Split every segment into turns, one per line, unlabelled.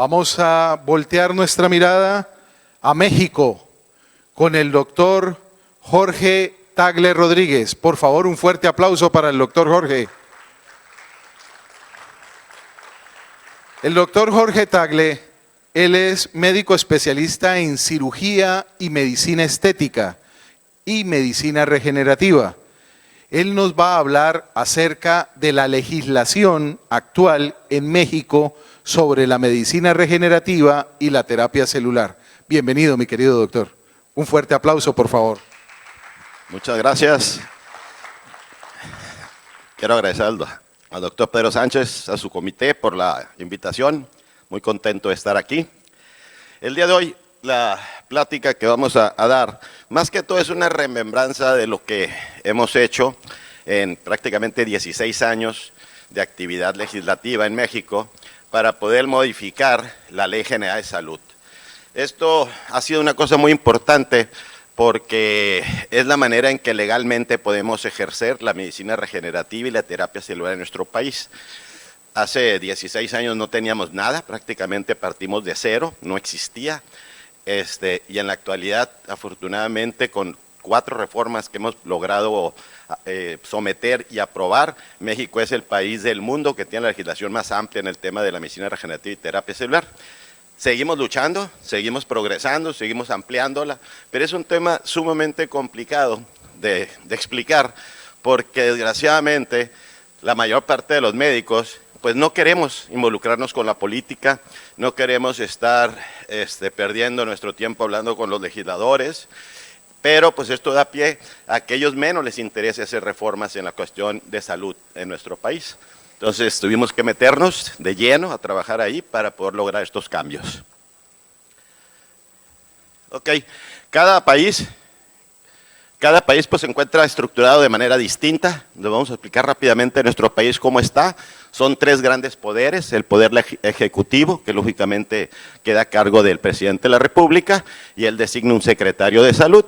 Vamos a voltear nuestra mirada a México con el doctor Jorge Tagle Rodríguez. Por favor, un fuerte aplauso para el doctor Jorge. El doctor Jorge Tagle, él es médico especialista en cirugía y medicina estética y medicina regenerativa. Él nos va a hablar acerca de la legislación actual en México sobre la medicina regenerativa y la terapia celular. Bienvenido, mi querido doctor. Un fuerte aplauso, por favor.
Muchas gracias. Quiero agradecer al doctor Pedro Sánchez, a su comité por la invitación. Muy contento de estar aquí. El día de hoy, la plática que vamos a dar, más que todo es una remembranza de lo que hemos hecho en prácticamente 16 años de actividad legislativa en México para poder modificar la Ley General de Salud. Esto ha sido una cosa muy importante porque es la manera en que legalmente podemos ejercer la medicina regenerativa y la terapia celular en nuestro país. Hace 16 años no teníamos nada, prácticamente partimos de cero, no existía. Y en la actualidad, afortunadamente, con 4 reformas que hemos logrado someter y aprobar, México es el país del mundo que tiene la legislación más amplia en el tema de la medicina regenerativa y terapia celular. Seguimos luchando, seguimos progresando, seguimos ampliándola, pero es un tema sumamente complicado de explicar porque desgraciadamente la mayor parte de los médicos pues no queremos involucrarnos con la política, no queremos estar perdiendo nuestro tiempo hablando con los legisladores, pero pues esto da pie a que a ellos menos les interese hacer reformas en la cuestión de salud en nuestro país. Entonces tuvimos que meternos de lleno a trabajar ahí para poder lograr estos cambios. Ok, cada país pues se encuentra estructurado de manera distinta. Les vamos a explicar rápidamente en nuestro país cómo está. Son 3 grandes poderes: el poder ejecutivo, que lógicamente queda a cargo del presidente de la República, y él designa un secretario de salud.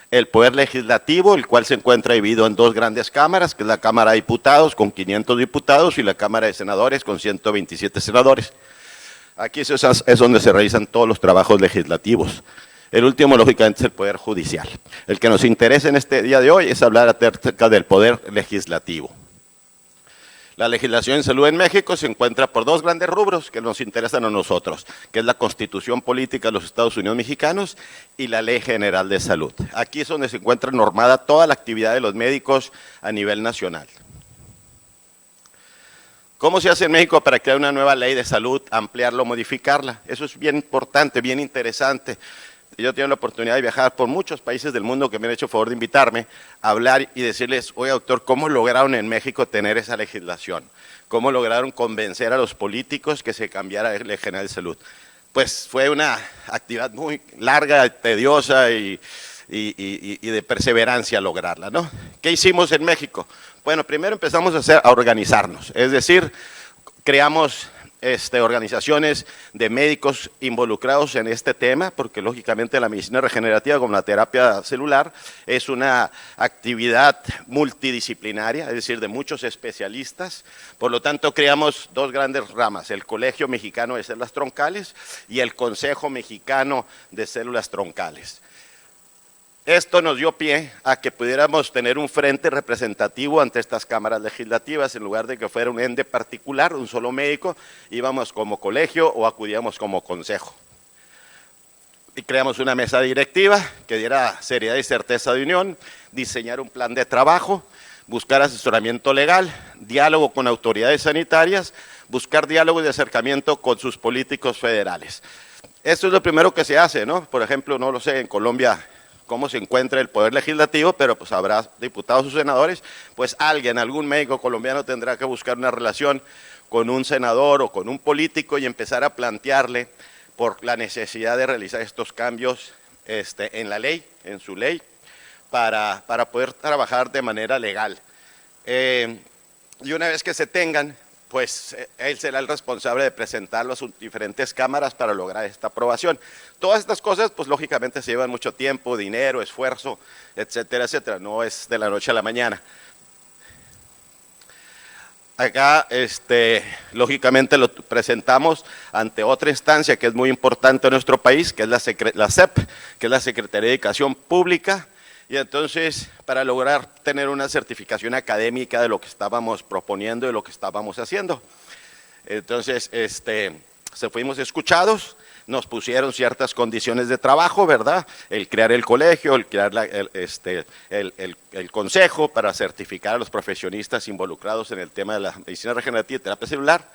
El poder legislativo, el cual se encuentra dividido en 2 grandes cámaras, que es la Cámara de Diputados con 500 diputados y la Cámara de Senadores con 127 senadores. Aquí es donde se realizan todos los trabajos legislativos. El último, lógicamente, es el Poder Judicial. El que nos interesa en este día de hoy es hablar acerca del Poder Legislativo. La legislación en salud en México se encuentra por 2 grandes rubros que nos interesan a nosotros, que es la Constitución Política de los Estados Unidos Mexicanos y la Ley General de Salud. Aquí es donde se encuentra normada toda la actividad de los médicos a nivel nacional. ¿Cómo se hace en México para crear una nueva ley de salud, ampliarla o modificarla? Eso es bien importante, bien interesante. Yo tengo la oportunidad de viajar por muchos países del mundo que me han hecho el favor de invitarme a hablar y decirles: oye, doctor, ¿cómo lograron en México tener esa legislación? ¿Cómo lograron convencer a los políticos que se cambiara la Ley General de Salud? Pues fue una actividad muy larga, tediosa y de perseverancia lograrla, ¿no? ¿Qué hicimos en México? Bueno, primero empezamos a organizarnos, es decir, creamos organizaciones de médicos involucrados en este tema, porque lógicamente la medicina regenerativa como la terapia celular es una actividad multidisciplinaria, es decir, de muchos especialistas. Por lo tanto, creamos 2 grandes ramas: el Colegio Mexicano de Células Troncales y el Consejo Mexicano de Células Troncales. Esto nos dio pie a que pudiéramos tener un frente representativo ante estas cámaras legislativas. En lugar de que fuera un ente particular, un solo médico, íbamos como colegio o acudíamos como consejo. Y creamos una mesa directiva que diera seriedad y certeza de unión, diseñar un plan de trabajo, buscar asesoramiento legal, diálogo con autoridades sanitarias, buscar diálogo y acercamiento con sus políticos federales. Esto es lo primero que se hace, ¿no? Por ejemplo, no lo sé, en Colombia cómo se encuentra el Poder Legislativo, pero pues habrá diputados o senadores, pues algún médico colombiano tendrá que buscar una relación con un senador o con un político y empezar a plantearle por la necesidad de realizar estos cambios en la ley, en su ley, para poder trabajar de manera legal. Y una vez que se tengan, pues él será el responsable de presentarlo a sus diferentes cámaras para lograr esta aprobación. Todas estas cosas, pues lógicamente se llevan mucho tiempo, dinero, esfuerzo, etcétera, etcétera. No es de la noche a la mañana. acá, lógicamente lo presentamos ante otra instancia que es muy importante en nuestro país, que es la SEP, que es la Secretaría de Educación Pública, y entonces para lograr tener una certificación académica de lo que estábamos proponiendo y lo que estábamos haciendo. Entonces, fuimos escuchados, nos pusieron ciertas condiciones de trabajo, ¿verdad? El crear el colegio, el crear el consejo para certificar a los profesionistas involucrados en el tema de la medicina regenerativa y terapia celular.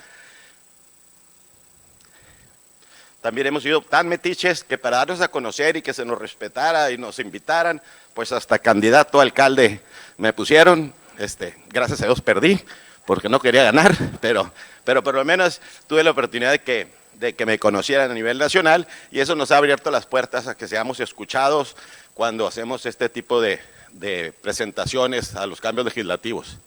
También hemos sido tan metiches que para darnos a conocer y que se nos respetara y nos invitaran, pues hasta candidato a alcalde me pusieron, gracias a Dios perdí, porque no quería ganar, pero por lo menos tuve la oportunidad de que me conocieran a nivel nacional, y eso nos ha abierto las puertas a que seamos escuchados cuando hacemos este tipo de presentaciones a los cambios legislativos.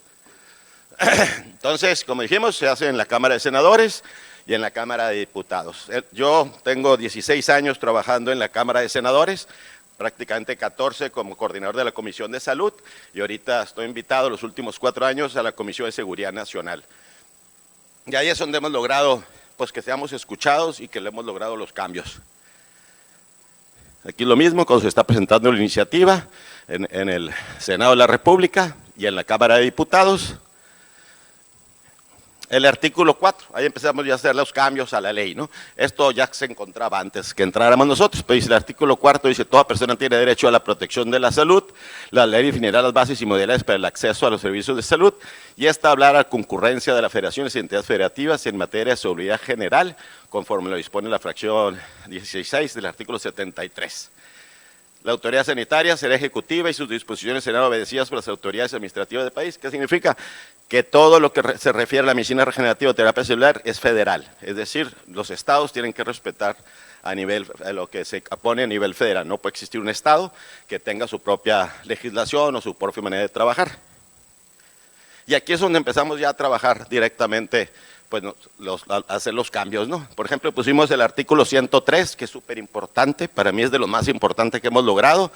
Entonces, como dijimos, se hace en la Cámara de Senadores y en la Cámara de Diputados. Yo tengo 16 años trabajando en la Cámara de Senadores, prácticamente 14 como coordinador de la Comisión de Salud, y ahorita estoy invitado los últimos 4 años a la Comisión de Seguridad Nacional. Y ahí es donde hemos logrado pues que seamos escuchados y que le hemos logrado los cambios. Aquí lo mismo cuando se está presentando la iniciativa en el Senado de la República y en la Cámara de Diputados. El artículo 4, ahí empezamos ya a hacer los cambios a la ley, ¿no? Esto ya se encontraba antes que entráramos nosotros, pero dice el artículo 4, dice: toda persona tiene derecho a la protección de la salud, la ley definirá las bases y modalidades para el acceso a los servicios de salud, y esta hablará a concurrencia de las federaciones y entidades federativas en materia de seguridad general, conforme lo dispone la fracción 16.6 del artículo 73. La autoridad sanitaria será ejecutiva y sus disposiciones serán obedecidas por las autoridades administrativas del país. ¿Qué significa? Que todo lo que se refiere a la medicina regenerativa o terapia celular es federal. Es decir, los estados tienen que respetar a lo que se pone a nivel federal. No puede existir un estado que tenga su propia legislación o su propia manera de trabajar. Y aquí es donde empezamos ya a trabajar directamente, pues hacer los cambios, ¿no? Por ejemplo, pusimos el artículo 103, que es súper importante, para mí es de lo más importante que hemos logrado,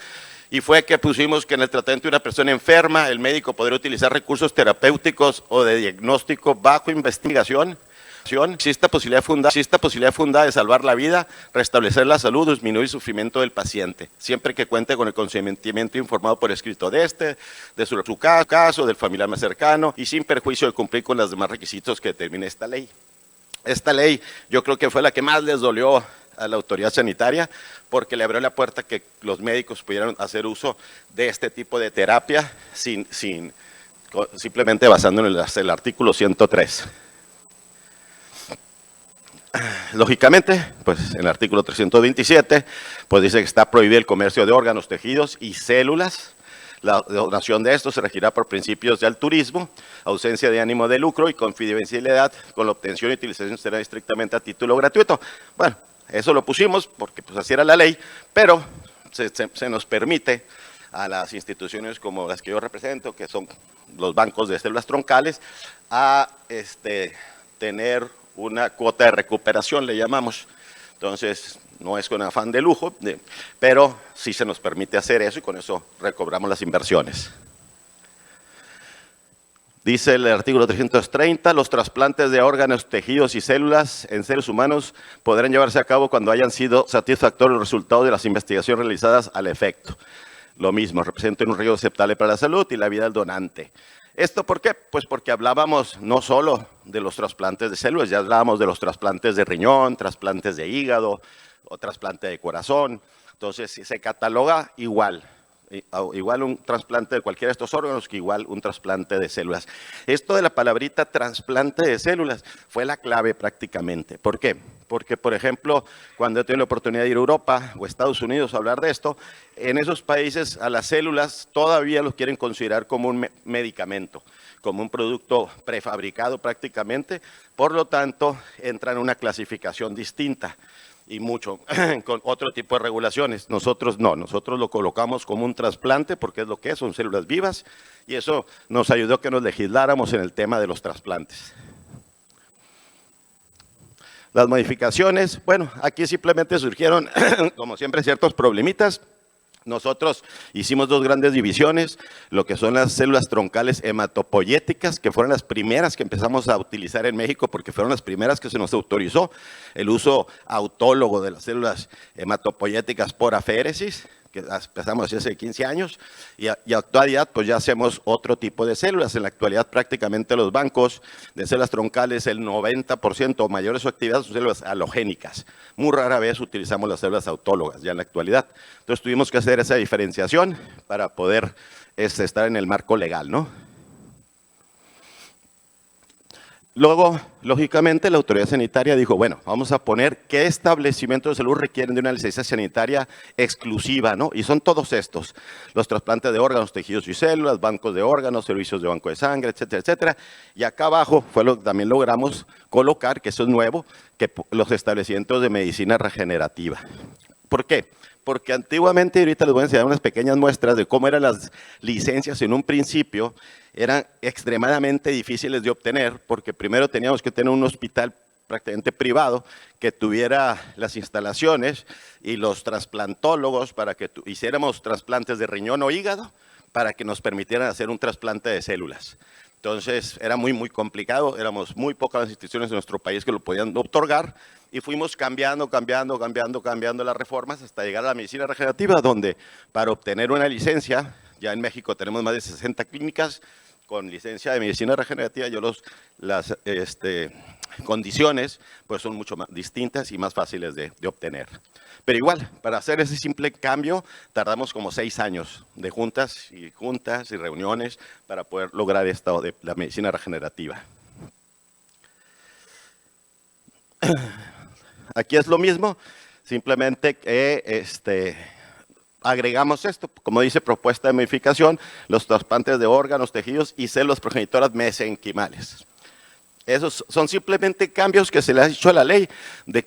y fue que pusimos que en el tratamiento de una persona enferma, el médico podrá utilizar recursos terapéuticos o de diagnóstico bajo investigación. Existe posibilidad fundada de salvar la vida, restablecer la salud o disminuir el sufrimiento del paciente, siempre que cuente con el consentimiento informado por escrito de su caso, del familiar más cercano, y sin perjuicio de cumplir con los demás requisitos que determina esta ley. Esta ley yo creo que fue la que más les dolió a la autoridad sanitaria, porque le abrió la puerta a que los médicos pudieran hacer uso de este tipo de terapia simplemente basándonos en el artículo 103. Lógicamente, pues en el artículo 327, pues dice que está prohibido el comercio de órganos, tejidos y células. La donación de estos se regirá por principios de altruismo, ausencia de ánimo de lucro y confidencialidad, con la obtención y utilización será estrictamente a título gratuito. Bueno, eso lo pusimos porque pues así era la ley, pero se nos permite a las instituciones como las que yo represento, que son los bancos de células troncales, a tener una cuota de recuperación, le llamamos. Entonces, no es con afán de lujo, pero sí se nos permite hacer eso y con eso recobramos las inversiones. Dice el artículo 330, los trasplantes de órganos, tejidos y células en seres humanos podrán llevarse a cabo cuando hayan sido satisfactorios los resultados de las investigaciones realizadas al efecto. Lo mismo, representan un riesgo aceptable para la salud y la vida del donante. ¿Esto por qué? Pues porque hablábamos no solo de los trasplantes de células, ya hablábamos de los trasplantes de riñón, trasplantes de hígado o trasplante de corazón. Entonces, se cataloga igual un trasplante de cualquiera de estos órganos que igual un trasplante de células. Esto de la palabrita trasplante de células fue la clave prácticamente. ¿Por qué? Porque, por ejemplo, cuando he tenido la oportunidad de ir a Europa o Estados Unidos a hablar de esto, en esos países a las células todavía los quieren considerar como un medicamento, como un producto prefabricado prácticamente, por lo tanto entra en una clasificación distinta y mucho con otro tipo de regulaciones. Nosotros no, nosotros lo colocamos como un trasplante porque es lo que es, son células vivas, y eso nos ayudó a que nos legisláramos en el tema de los trasplantes. Las modificaciones, bueno, aquí simplemente surgieron, como siempre, ciertos problemitas. Nosotros hicimos dos grandes divisiones, lo que son las células troncales hematopoyéticas, que fueron las primeras que empezamos a utilizar en México porque fueron las primeras que se nos autorizó el uso autólogo de las células hematopoyéticas por aféresis, que empezamos hace 15 años, y actualidad pues ya hacemos otro tipo de células. En la actualidad prácticamente los bancos de células troncales, el 90% o mayor de su actividad son células halogénicas. Muy rara vez utilizamos las células autólogas ya en la actualidad. Entonces tuvimos que hacer esa diferenciación para poder estar en el marco legal, ¿no? Luego, lógicamente, la autoridad sanitaria dijo, bueno, vamos a poner qué establecimientos de salud requieren de una licencia sanitaria exclusiva, ¿no? Y son todos estos, los trasplantes de órganos, tejidos y células, bancos de órganos, servicios de banco de sangre, etcétera, etcétera. Y acá abajo fue lo que también logramos colocar, que eso es nuevo, que los establecimientos de medicina regenerativa. ¿Por qué? Porque antiguamente, ahorita les voy a enseñar unas pequeñas muestras de cómo eran las licencias en un principio, eran extremadamente difíciles de obtener, porque primero teníamos que tener un hospital prácticamente privado que tuviera las instalaciones y los trasplantólogos para que hiciéramos trasplantes de riñón o hígado para que nos permitieran hacer un trasplante de células. Entonces era muy complicado, éramos muy pocas las instituciones de nuestro país que lo podían otorgar y fuimos cambiando las reformas hasta llegar a la medicina regenerativa, donde para obtener una licencia, ya en México tenemos más de 60 clínicas con licencia de medicina regenerativa, las condiciones pues son mucho más distintas y más fáciles de obtener. Pero igual, para hacer ese simple cambio, tardamos como 6 años de juntas y reuniones para poder lograr esto de la medicina regenerativa. Aquí es lo mismo, simplemente que agregamos esto, como dice propuesta de modificación, los trasplantes de órganos, tejidos y células progenitoras mesenquimales. Esos son simplemente cambios que se le ha hecho a la ley,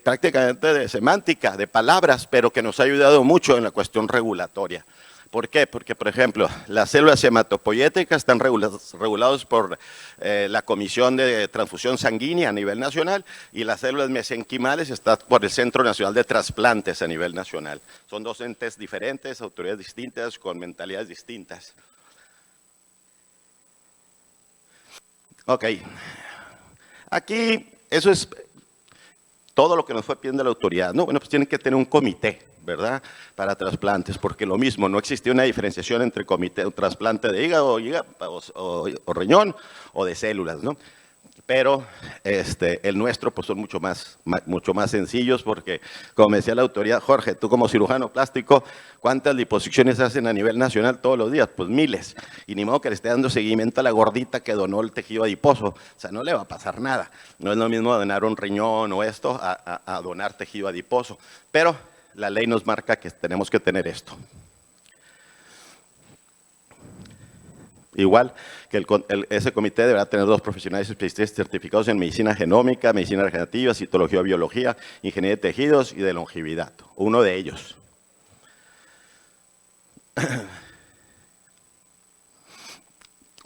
prácticamente de semántica, de palabras, pero que nos ha ayudado mucho en la cuestión regulatoria. ¿Por qué? Porque, por ejemplo, las células hematopoyéticas están reguladas por la Comisión de Transfusión Sanguínea a nivel nacional y las células mesenquimales están por el Centro Nacional de Trasplantes a nivel nacional. Son dos entes diferentes, autoridades distintas, con mentalidades distintas. Ok. Aquí, eso es todo lo que nos fue pidiendo la autoridad, ¿no? Bueno, pues tienen que tener un comité, ¿verdad? Para trasplantes, porque lo mismo, no existía una diferenciación entre comité, un trasplante de hígado o riñón o de células, ¿no? Pero el nuestro pues son mucho más sencillos porque, como me decía la autoridad, Jorge, tú como cirujano plástico, ¿cuántas liposucciones hacen a nivel nacional todos los días? Pues miles. Y ni modo que le esté dando seguimiento a la gordita que donó el tejido adiposo. O sea, no le va a pasar nada. No es lo mismo donar un riñón o esto a donar tejido adiposo. Pero la ley nos marca que tenemos que tener esto. Igual que ese comité deberá tener 2 profesionales especialistas certificados en medicina genómica, medicina regenerativa, citología, biología, ingeniería de tejidos y de longevidad. Uno de ellos.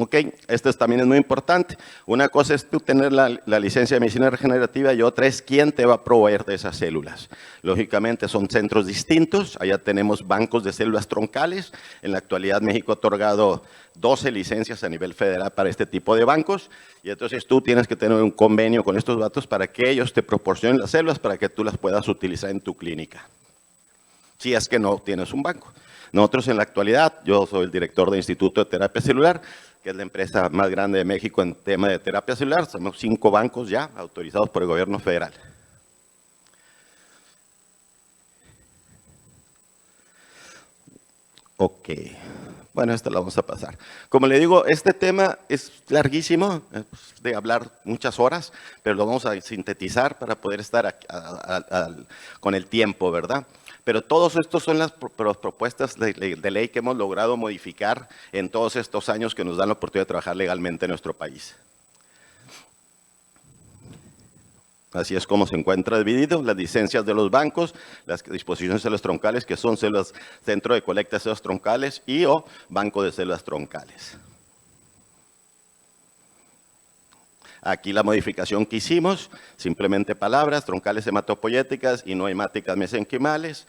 Ok, esto también es muy importante. Una cosa es tú tener la licencia de medicina regenerativa y otra es quién te va a proveer de esas células. Lógicamente son centros distintos, allá tenemos bancos de células troncales. En la actualidad México ha otorgado 12 licencias a nivel federal para este tipo de bancos y entonces tú tienes que tener un convenio con estos datos para que ellos te proporcionen las células para que tú las puedas utilizar en tu clínica. Si es que no tienes un banco. Nosotros en la actualidad, yo soy el director del Instituto de Terapia Celular, que es la empresa más grande de México en tema de terapia celular. Somos 5 bancos ya autorizados por el gobierno federal. Ok, bueno, esto lo vamos a pasar. Como le digo, este tema es larguísimo, de hablar muchas horas, pero lo vamos a sintetizar para poder estar con el tiempo, ¿verdad? Pero todos estos son las propuestas de ley que hemos logrado modificar en todos estos años que nos dan la oportunidad de trabajar legalmente en nuestro país. Así es como se encuentra dividido, las licencias de los bancos, las disposiciones de células troncales, que son células, centro de colecta de células troncales y o banco de células troncales. Aquí la modificación que hicimos, simplemente palabras, troncales hematopoyéticas y no hemáticas mesenquimales.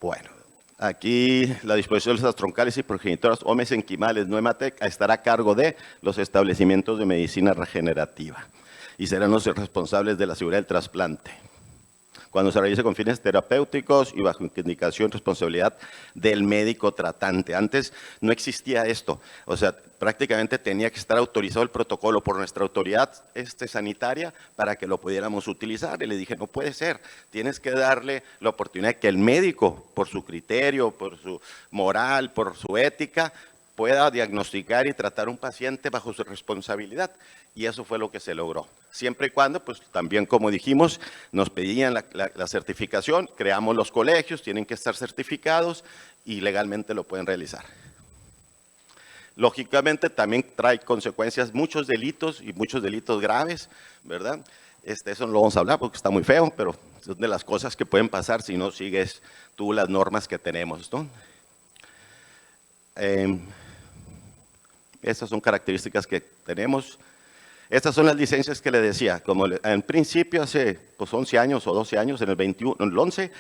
Bueno, aquí la disposición de las troncales y progenitoras o mesenquimales no hematec estará a cargo de los establecimientos de medicina regenerativa y serán los responsables de la seguridad del trasplante, cuando se realice con fines terapéuticos y bajo indicación y responsabilidad del médico tratante. Antes no existía esto, o sea, prácticamente tenía que estar autorizado el protocolo por nuestra autoridad sanitaria para que lo pudiéramos utilizar. Y le dije, no puede ser, tienes que darle la oportunidad que el médico, por su criterio, por su moral, por su ética, pueda diagnosticar y tratar a un paciente bajo su responsabilidad. Y eso fue lo que se logró. Siempre y cuando, pues también como dijimos, nos pedían la certificación, creamos los colegios, tienen que estar certificados y legalmente lo pueden realizar. Lógicamente también trae consecuencias, muchos delitos y muchos delitos graves, ¿verdad? Eso no lo vamos a hablar porque está muy feo, pero son de las cosas que pueden pasar si no sigues tú las normas que tenemos, ¿no? Estas son características que tenemos. Estas son las licencias que le decía, como en principio hace 11 años o 12 años, en el 11,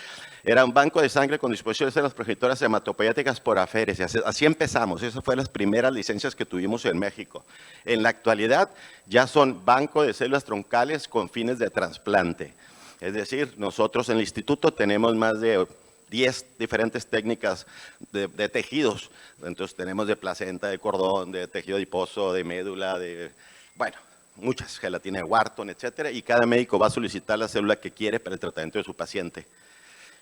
era un banco de sangre con disposición de células progenitoras hematopoyéticas por aféresis. Así empezamos, esas fueron las primeras licencias que tuvimos en México. En la actualidad ya son banco de células troncales con fines de trasplante. Es decir, nosotros en el instituto tenemos más de 10 diferentes técnicas de tejidos. Entonces tenemos de placenta, de cordón, de tejido adiposo, de médula, bueno, muchas, gelatina de Wharton, etcétera, y cada médico va a solicitar la célula que quiere para el tratamiento de su paciente.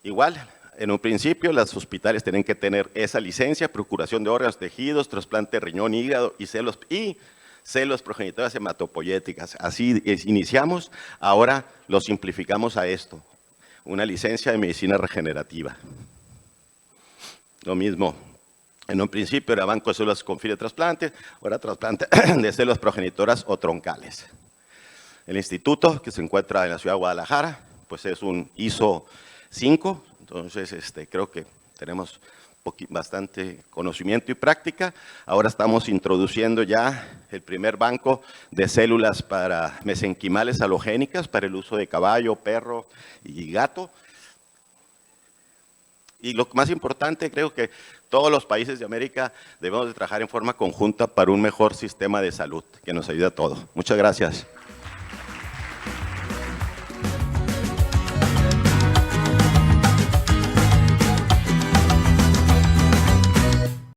Igual, en un principio, los hospitales tienen que tener esa licencia, procuración de órganos, tejidos, trasplante de riñón, hígado y células progenitoras hematopoyéticas. Así iniciamos, ahora lo simplificamos a esto, una licencia de medicina regenerativa. Lo mismo. En un principio era banco de células con fin de trasplante, ahora trasplante de células progenitoras o troncales. El instituto, que se encuentra en la ciudad de Guadalajara, pues es un ISO 5, entonces creo que tenemos bastante conocimiento y práctica. Ahora estamos introduciendo ya el primer banco de células para mesenquimales halogénicas para el uso de caballo, perro y gato. Y lo más importante, creo que todos los países de América debemos de trabajar en forma conjunta para un mejor sistema de salud que nos ayude a todos. Muchas gracias.